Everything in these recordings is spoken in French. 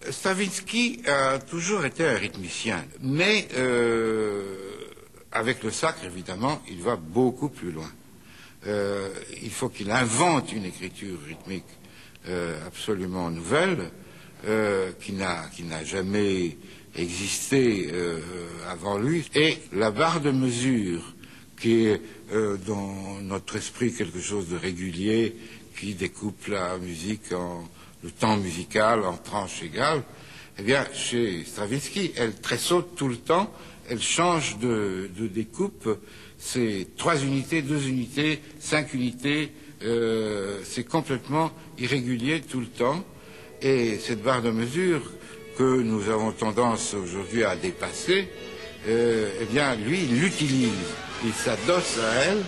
Stravinsky a toujours été un rythmicien, mais avec le sacre, évidemment, il va beaucoup plus loin. Il faut qu'il invente une écriture rythmique absolument nouvelle, qui n'a jamais existé avant lui. Et la barre de mesure, qui est dans notre esprit quelque chose de régulier, qui découpe la musique le temps musical en tranches égales, eh bien, chez Stravinsky, elle tressaute tout le temps, elle change de découpe, c'est 3 unités, 2 unités, 5 unités, c'est complètement irrégulier tout le temps, et cette barre de mesure que nous avons tendance aujourd'hui à dépasser, eh bien, lui, il l'utilise, il s'adosse à elle,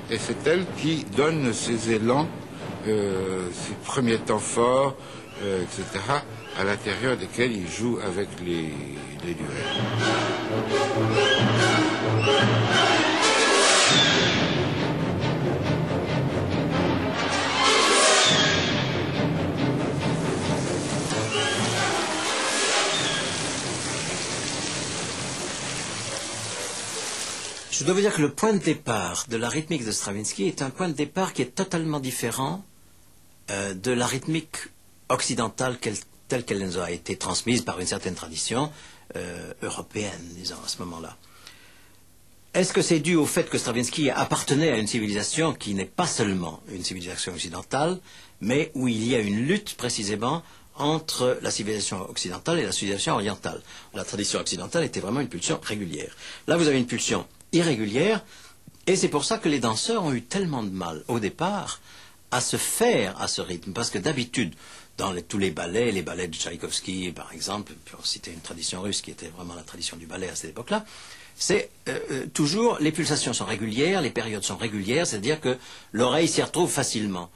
et c'est elle qui donne ses élans, ses premiers temps forts, etc., à l'intérieur desquels il joue avec les duels. Je dois vous dire que le point de départ de la rythmique de Stravinsky est un point de départ qui est totalement différent de la rythmique occidentale telle qu'elle nous a été transmise par une certaine tradition européenne, disons, à ce moment-là. Est-ce que c'est dû au fait que Stravinsky appartenait à une civilisation qui n'est pas seulement une civilisation occidentale, mais où il y a une lutte précisément entre la civilisation occidentale et la civilisation orientale? La tradition occidentale était vraiment une pulsion régulière. Là, vous avez une pulsion irrégulière, et c'est pour ça que les danseurs ont eu tellement de mal, au départ, à se faire à ce rythme, parce que d'habitude, dans tous les ballets de Tchaïkovski, par exemple, pour citer une tradition russe qui était vraiment la tradition du ballet à cette époque-là, c'est toujours, les pulsations sont régulières, les périodes sont régulières, c'est-à-dire que l'oreille s'y retrouve facilement.